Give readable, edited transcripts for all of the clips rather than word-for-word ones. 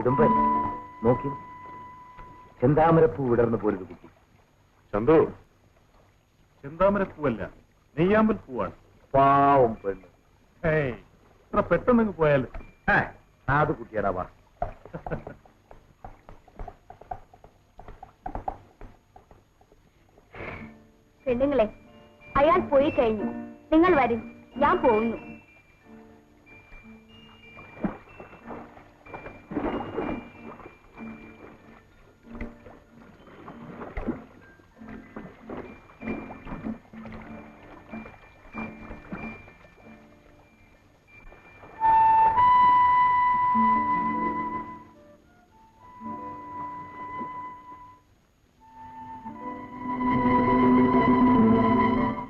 ഉടുമ്പൻ നോക്കി, ചെന്താമരപ്പൂ വിടർന്നു പോലൊരു കുട്ടി. ചന്തു, ചെന്താമരപ്പൂവല്ല, നെയ്യാമ്പൽ പൂവാണ്. പാവം പെണ്ണ്. ഇത്ര പെട്ടെന്ന് പോയാല് അത് കുട്ടിയാടാ. വാ. പെണ്ണുങ്ങളെ, അയാൾ പോയി കഴിഞ്ഞു. നിങ്ങൾ വരും, ഞാൻ പോകുന്നു.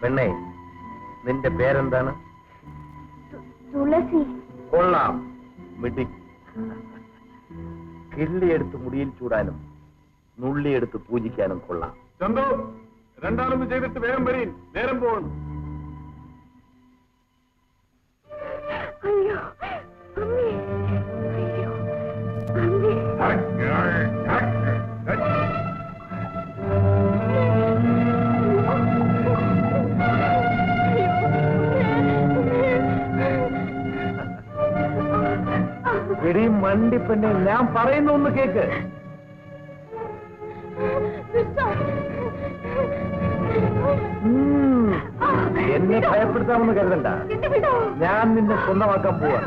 പെണ്ണേ, നിന്റെ പേരെന്താണ്? തുളസി. കൊള്ളാം, മിടി. കിള്ളിയെടുത്ത് മുടിയിൽ ചൂടാനും നുള്ളിയെടുത്ത് പൂജിക്കാനും കൊള്ളാം. ചന്തു, രണ്ടാമത് ചെയ്തിട്ട് വേഗം വരീൻ, നേരം പോകണം. അയ്യോ അമ്മേ, അയ്യോ അമ്മേ. എടി മണ്ടിപ്പെണ്ണെ, ഞാൻ പറയുന്ന ഒന്ന് കേക്ക്. എന്നെ ഭയപ്പെടുത്താമെന്ന് കരുതണ്ട. ഞാൻ നിന്നെ സ്വന്തമാക്കാൻ പോവാ.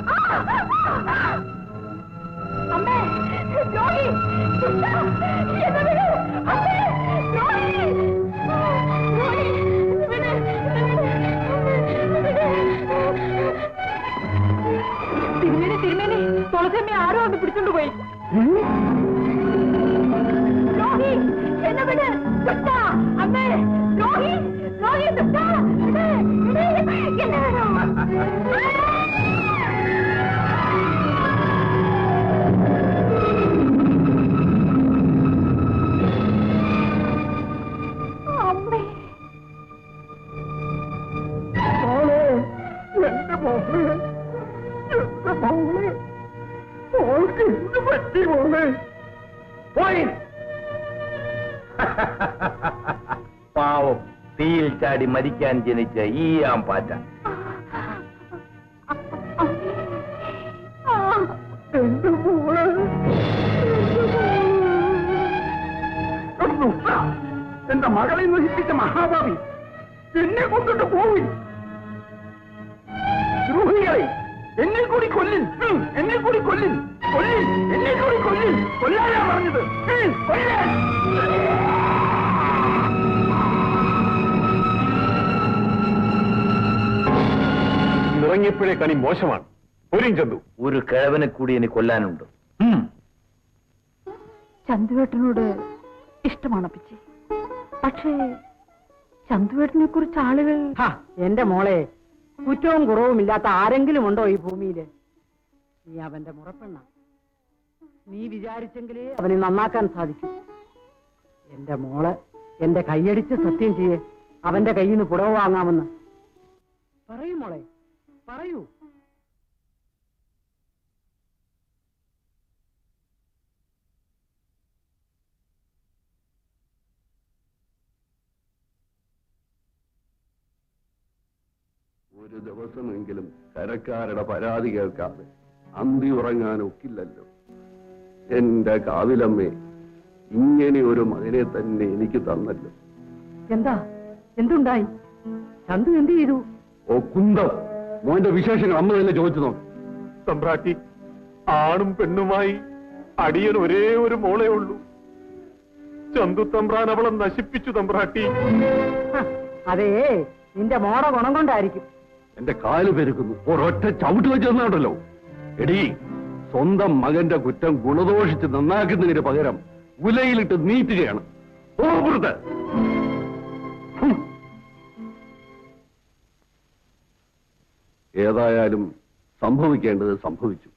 തിരുമേനി, തുളസമ്മ ആരോ ഒന്ന് പിടിച്ചോണ്ട് പോയി. എന്നെ വിട്, അമ്മേ. ദ്രോഹി, എന്നെ വേണോ? അമ്മേ, എന്റെ മോള്, എന്റെ മോള്, മോൾക്ക് എന്ത് പറ്റി മോള്? പോയി. പാവം, തീയിൽ ചാടി മരിക്കാൻ ജനിച്ച ഈ ആമ്പാറ്റ. എന്റെ മോള്, എന്റെ മകളെ നശിപ്പിച്ച മഹാഭാവി എന്നെ കൊണ്ടിട്ട് പോയി. ദ്രോഹികളെ, എന്നെ കൂടി കൊല്ലിൻ, എന്നെ കൂടി കൊല്ലിൻ, എന്നെ കൂടി കൊല്ലിൻ. കൊല്ലാനാ പറഞ്ഞത്, കൊല്ലാൻ. ഇറങ്ങിയപ്പോഴേ കണി മോശമാണ്. പോരും ചന്തു. ഒരു കിഴവനെ കൂടി എനിക്ക് കൊല്ലാനുണ്ട്. ചന്തുവേട്ടനോട് ഇഷ്ടമാണ് പിച്ചി. പക്ഷേ ചന്തുവേട്ടനെ കുറിച്ച് ആളുകൾ... എന്റെ മോളെ, കുറ്റവും കുറവുമില്ലാത്ത ആരെങ്കിലും ഉണ്ടോ ഈ ഭൂമിയില്? നീ അവന്റെ മുറപ്പെണ്ണ. നീ വിചാരിച്ചെങ്കിലേ അവനെ നന്നാക്കാൻ സാധിക്കും. എന്റെ മോള് എന്റെ കൈയടിച്ച് സത്യം ചെയ്യേ അവന്റെ കയ്യിൽ നിന്ന് പുടവ് വാങ്ങാമെന്ന്. പറയൂ മോളെ, പറയൂ. ഒരു ദിവസമെങ്കിലും കരക്കാരുടെ പരാതി കേൾക്കാതെ അന്തി ഉറങ്ങാൻ ഒക്കില്ലല്ലോ. എന്റെ കാവിലമ്മേ, ഇങ്ങനെ ഒരു മകനെ തന്നെ എനിക്ക് തന്നല്ലോ. എന്തുണ്ടായി? ചന്തു എന്ത് ചെയ്തു? ഓ കുന്തം, മോന്റെ വിശേഷങ്ങൾ അമ്മ തന്നെ ചോദിച്ചു നോക്കും. തമ്പ്രാട്ടി, ആണും പെണ്ണുമായി അടിയൻ ഒരേ ഒരു മോളേ ഉള്ളൂ. ചന്തു തമ്പ്രാൻ അവളെ നശിപ്പിച്ചു തമ്പ്രാട്ടി. അതേ, നിന്റെ മോട ഗുണം കൊണ്ടായിരിക്കും. എന്റെ കാല് പെരുക്കുന്നു, ഒരൊറ്റ ചവിട്ട് വെച്ച് തന്നാണ്ടല്ലോ. എടീ, സ്വന്തം മകന്റെ കുറ്റം ഗുണദോഷിച്ച് നന്നാക്കുന്നതിന് പകരം ഉലയിലിട്ട് നീറ്റുകയാണ്. ഓർമ്മ. ഏതായാലും സംഭവിക്കേണ്ടത് സംഭവിച്ചു.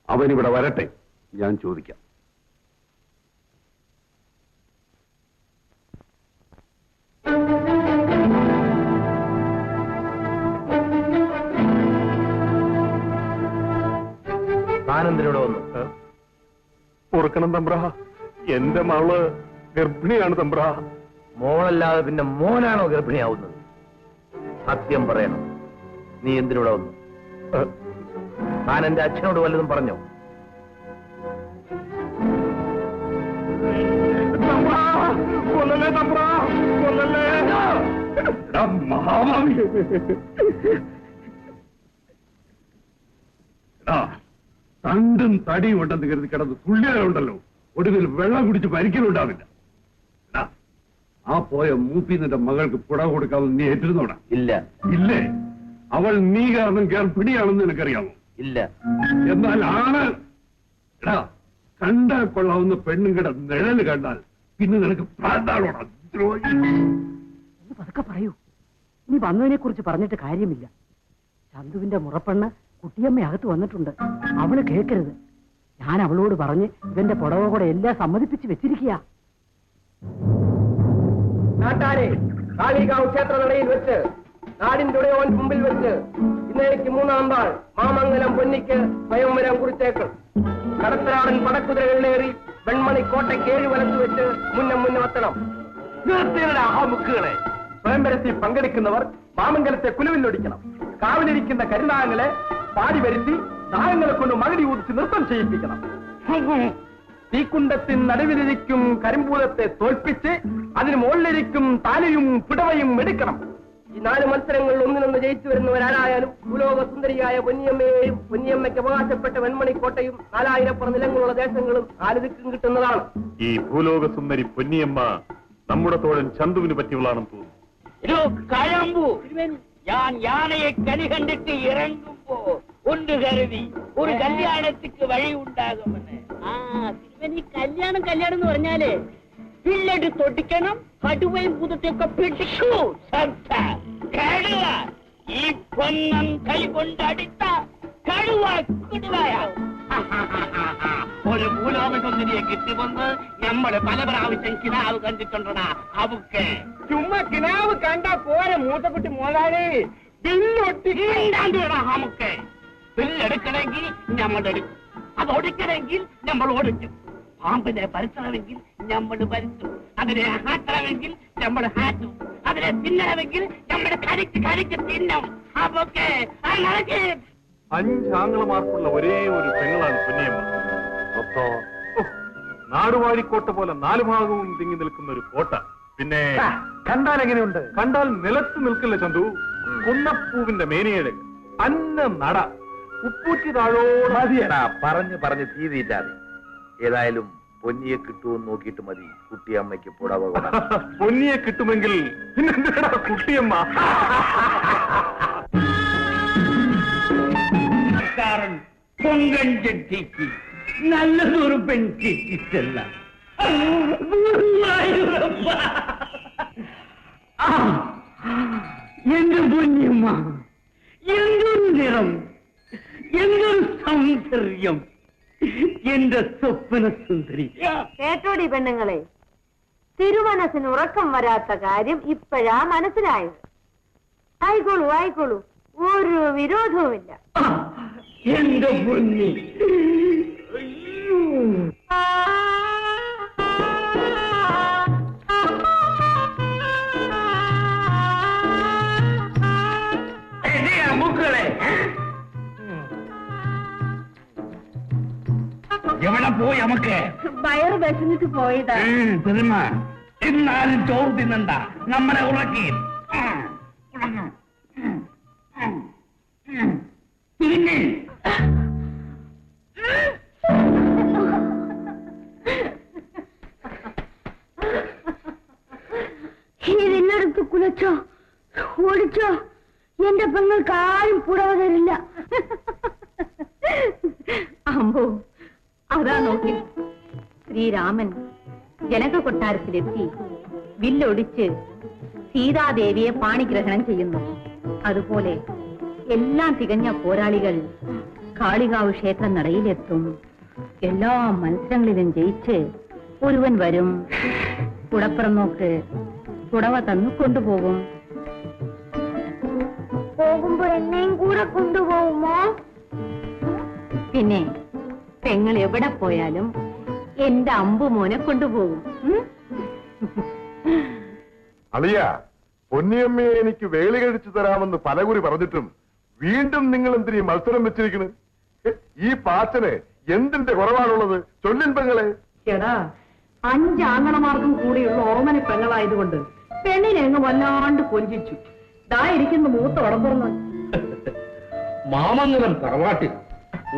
അവനിവിടെ വരട്ടെ, ഞാൻ ചോദിക്കാം. താനെന്തിനോട് വന്നു? ഓർക്കണം തമ്പ്ര, എന്റെ മകള് ഗർഭിണിയാണ് തമ്പ്ര. മോളല്ലാതെ പിന്നെ മോനാണോ ഗർഭിണിയാവുന്നത്? സത്യം പറയണം, നീ എന്തിനൂടെ വന്നു? താൻ എന്റെ അച്ഛനോട് വല്ലതും പറഞ്ഞോ? കൊല്ലല്ലേ തമ്പ്ര, കൊല്ലല്ലേ. മഹാഭാവി, തണ്ടും തടിയും ഉണ്ടെന്ന് കരുതി കിടന്ന് തുള്ളിയാലുണ്ടല്ലോ, ഒടുവിൽ വെള്ളം കുടിച്ച് പരിക്കലുണ്ടാവില്ല. ആ പോയ മൂപ്പി നിന്റെ മകൾക്ക് പുട കൊടുക്കാമെന്ന് നീ ഏറ്റിരുന്നോടാ? ഇല്ല. ഇല്ലേ? അവൾ നീ കാരണം ഗർഭിണിയാണെന്ന് നിനക്കറിയാമോ? ഇല്ല. എന്നാൽ ആണ് കണ്ടാൽ കൊള്ളാവുന്ന പെണ്ണുങ്ങളുടെ നിഴല് കണ്ടാൽ പിന്നെ നിനക്ക് പ്രാന്താളോടാ ദ്രോഹി. ഒന്ന് പതുക്കെ പറയൂ. ഇനി വന്നതിനെ കുറിച്ച് പറഞ്ഞിട്ട് കാര്യമില്ല. ചന്തുവിന്റെ മുറപ്പെണ്ണ് കുട്ടിയമ്മ അകത്ത് വന്നിട്ടുണ്ട്. അവള് കേൾക്കരുത്. ഞാൻ അവളോട് പറഞ്ഞ് ഇവന്റെ പുടവ കൂടെ എല്ലാം സമ്മതിപ്പിച്ച് വെച്ചിരിക്കുക. നാട്ടാരെ, കാളികാവ് ക്ഷേത്ര നടയിൽ വെച്ച് നാടിന്റെ ഉടയോൻ മുമ്പിൽ വെച്ച് ഇന്നേക്ക് 3-ാം നാൾ മാമംഗലം പൊന്നിക്ക് സ്വയംവരം കുറിച്ചേക്കൾ. കടത്തനാടൻ പടക്കുതിരകളിലേറി വെൺമണി കോട്ടയ്ക്ക് 7 വലത്ത് വെച്ച് മുന്നെത്തണം. നിർത്തിയുടെ അഹമുക്കുകളെ, സ്വയംവരത്തിൽ പങ്കെടുക്കുന്നവർ മാമംഗലത്തെ കുലുവിലൊടിക്കണം. കാവിലിരിക്കുന്ന കരുനാഗങ്ങളെ പാടി വരുത്തി നാഗങ്ങളെ കൊണ്ട് മകടി ഊതിച്ച് നൃത്തം ചെയ്യിപ്പിക്കണം. തീക്കുണ്ടത്തിൻ നടുവിലിരിക്കും കരിമ്പൂലത്തെ തോൽപ്പിച്ച് അതിന് മുകളിലിരിക്കും താലിയും പിടവയും എടുക്കണം. ഈ 4 മത്സരങ്ങളിൽ ഒന്നിനൊന്ന് ജയിച്ചു വരുന്നവരാരായാലും ഭൂലോക സുന്ദരിയായ പൊന്നിയമ്മയെയും പൊന്നിയമ്മയ്ക്ക് അവകാശപ്പെട്ട വെൺമണിക്കോട്ടയും 4000 നിലങ്ങളുള്ള ദേശങ്ങളും 4 ദിക്കും കിട്ടുന്നതാണ്. ഈ ഭൂലോക സുന്ദരി പൊന്നിയമ്മ നമ്മുടെ തോഴൻ ചന്തുവിന് പറ്റിയവളാണെന്ന് തോന്നുന്നു. ഞാൻ യാനയെ കണി കണ്ടിട്ട് ഇറങ്ങുമ്പോ ഒന്ന് കരുതി ഒരു കല്യാണത്തിക്ക് വഴി ഉണ്ടാകുമെന്ന്. തിരുവനി കല്യാണം എന്ന് പറഞ്ഞാലേ പിള്ളേട്ട് തൊട്ടിക്കണം, കടുവയും ഭൂതത്തെയൊക്കെ പിടിക്കൂ. കടുവ ഈ പൊന്നം കൈ കൊണ്ടടിത്ത കടുവ കുടുവായ ഒരു ഭൂലോകസുന്ദരിയെ കിട്ടുമെന്ന് നമ്മള് പല പ്രാവശ്യം കിനാവ് കണ്ടിട്ടുണ്ടടാ. അവക്ക് ചുമ്മാ കിനാവ് കണ്ടാ പോരെ മൂത്തക്കുട്ടി മോളാളി. ബില്ലൊട്ടിടാ. നമുക്ക് ബില്ലെടുക്കണമെങ്കിൽ നമ്മൾ എടുക്കും, അത് ഒടുക്കണമെങ്കിൽ നമ്മൾ ഒടുക്കും. പാമ്പിനെ പരത്തണമെങ്കിൽ നമ്മൾ പരത്തും, അതിനെ ഹാട്ടണമെങ്കിൽ നമ്മൾ ഹാറ്റും, അതിനെ തിന്നണമെങ്കിൽ നമ്മൾ കടിച്ച് തിന്നും. അവക്ക് 5 ആംഗളമാർക്കുള്ള ഒരേ ഒരു പെങ്ങളാണ് പൊന്നിയമ്മ. നാടുവാഴിക്കോട്ട പോലെ 4 ഭാഗവും തിങ്ങി നിൽക്കുന്ന ഒരു കോട്ട. പിന്നെ കണ്ടാൽ എങ്ങനെയുണ്ട്? കണ്ടാൽ നിലത്ത് നിൽക്കില്ല ചന്തു. കുന്നപ്പൂവിന്റെ മേനിയുടെ അന്ന നട ഉപ്പൂറ്റി താഴോട് മതിയടാ, പറഞ്ഞ് തീ തീറ്റാതെ. ഏതായാലും പൊന്നിയെ കിട്ടുമെന്ന് നോക്കിയിട്ട് മതി കുട്ടിയമ്മയ്ക്ക് പുടവ. പൊന്നിയെ കിട്ടുമെങ്കിൽ പിന്നെന്താ കുട്ടിയമ്മ? പൊങ്കൻ ചെട്ടിക്ക് നല്ലതൊരു പെൺകിട്ടല്ല. എന്റെ പൊന്നിയമ്മ, എന്തൊരു നിറം, എന്തൊരു സൗന്ദര്യം, എന്റെ സ്വപ്ന സുന്ദരി. കേട്ടോടി പെണ്ണുങ്ങളെ, തിരുമനസിന് ഉറക്കം വരാത്ത കാര്യം ഇപ്പോഴാ മനസ്സിലായത്. ആയിക്കോളൂ, ഒരു വിരോധവുമില്ല. എന്റെ പൊന്നി, മുക്കളെ എവിടെ പോയി? നമുക്ക് വയറ് വിശന്നിട്ട് പോയതാ. പെരുമ എന്നാലും ചോറ് തിന്നണ്ട, നമ്മളെ ഉറക്കി തിരിഞ്ഞ്. ഇതിനടുത്ത് കുലച്ചോ, ഓടിച്ചോ, എന്റെ പെങ്ങൾക്ക് ആരും പുടവ തരില്ല. അമ്പോ, അതാ നോക്കി ശ്രീരാമൻ ജനക കൊട്ടാരത്തിലെത്തി വില്ലൊടിച്ച് സീതാദേവിയെ പാണിഗ്രഹണം ചെയ്യുന്നു. അതുപോലെ എല്ലാം തികഞ്ഞ പോരാളികൾ കാളികാവ് ക്ഷേത്ര നടയിലെത്തും. എല്ലാ മത്സരങ്ങളിലും ജയിച്ച് ഒരുവൻ വരും. കുടപ്പുറം നോക്ക് പുടവ തന്നു കൊണ്ടുപോകും. പോകുമ്പോ എന്നെയും കൂടെ കൊണ്ടുപോകുമോ? പിന്നെ പെങ്ങൾ എവിടെ പോയാലും എന്റെ അമ്പു മോനെ കൊണ്ടുപോകും. അളിയ, പൊന്നിയമ്മയെ എനിക്ക് വേളി കഴിച്ചു തരാമെന്ന് പലകുറി പറഞ്ഞിട്ടും വീണ്ടും നിങ്ങൾ എന്തിനീ മത്സരം വെച്ചിരിക്കുന്നു? ഈ പാച്ചന് എന്തിന്റെ കുറവാണുള്ളത്? ചൊല്ലിൻ പെങ്ങളെ. എടാ, 5 ആങ്ങളമാർക്കും കൂടിയുള്ള ഓമന പെങ്ങളായതുകൊണ്ട് പെണ്ണിനെ അങ്ങ് വല്ലാണ്ട് കൊഞ്ചിച്ചു. ദാ ഇരിക്കുന്ന മൂത്ത ഉടമ്പുറന്ന്. മാമംഗലം തറവാട്ടിൽ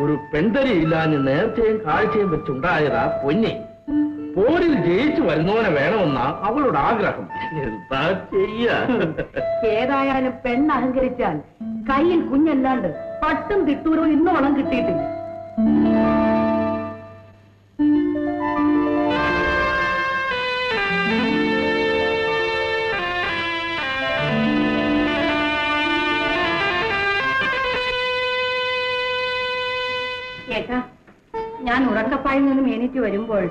ഒരു പെൺതരിയില്ലാഞ്ഞ് നേർച്ചയും കാഴ്ചയും വെച്ചുണ്ടായതാ പൊന്നി. പോരിൽ ജയിച്ചു വരുന്നവനെ വേണമെന്നാ അവളുടെ ആഗ്രഹം. എന്താ ചെയ്യാ? ഏതായാലും പെണ്ണ് അഹങ്കരിച്ചാൽ കയ്യിൽ കുഞ്ഞല്ലാണ്ട് പട്ടും തിട്ടൂരോ ഇന്നോളം കിട്ടിയിട്ടില്ല. ഏട്ടാ, ഞാൻ ഉറക്കപ്പായിൽ നിന്നും എണീറ്റ് വരുമ്പോൾ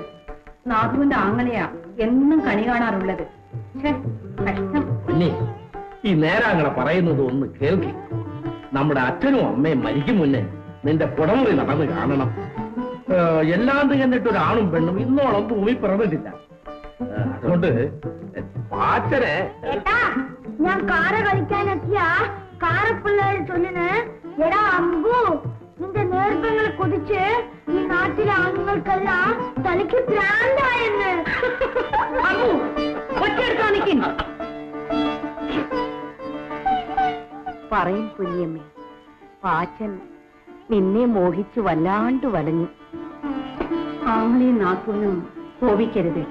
നാഥുവിന്റെ ആങ്ങളെയാ എന്നും കണി കാണാറുള്ളത്. കഷ്ടം. പൊന്നി, ഈ നേരാങ്ങളെ പറയുന്നത് ഒന്ന് കേൾക്കി. നമ്മുടെ അച്ഛനും അമ്മയും മരിക്കും മുന്നേ നിന്റെ പുടമുറി നടന്ന് കാണണം. എല്ലാം തികഞ്ഞിട്ട് ഒരാണും പെണ്ണും ഇന്നോളം ഭൂമി പിറന്നിട്ടില്ല. അതുകൊണ്ട് പാച്ചനെ ഏട്ടാ, ഞാൻ കാറ കളിക്കാനെത്തിയ കാറപ്പിള്ളേർ ചൊല്ലിന്, എടാ അമ്പു, നിന്റെ നേർപ്പങ്ങൾ കുതിച്ച് ഈ നാട്ടിലെ ആണുങ്ങൾക്കെല്ലാം തനിക്ക് ഭ്രാന്തായെന്ന്. അമ്മു, ഒറ്റയെടുത്താ നിൽക്കുന്നു. പറയും കുഞ്ഞമ്മേ, പാച്ചൻ നിന്നെ മോഹിച്ചു വല്ലാണ്ട് വലഞ്ഞു. ആങ്ങളെയും നാഥുവിനും കോപിക്കരുത്.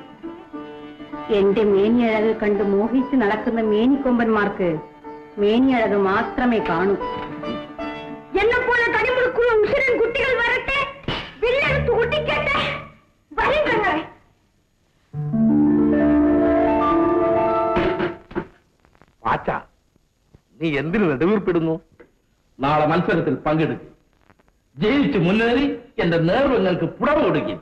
എന്റെ മേനിയഴക് കണ്ട് മോഹിച്ച് നടക്കുന്ന മേനിക്കൊമ്പന്മാർക്ക് മേനിയഴക് മാത്രമേ കാണൂ. എന്നെ പോലെ കടിമുറുക്കുള്ള ഉശിരൻ കുട്ടികൾ വരട്ടെ, വില്ലെടുത്ത് കുട്ടിക്കട്ടെ. വരും പെങ്ങളെ. പാച്ച, നീ എന്തിനു നെടുവീർപ്പിടുന്നു? നാളെ മത്സരത്തിൽ പങ്കെടുക്കും. ജയിച്ചു മുന്നേറി എന്റെ നേർവങ്ങൾക്ക് പുടവ കൊടുക്കും.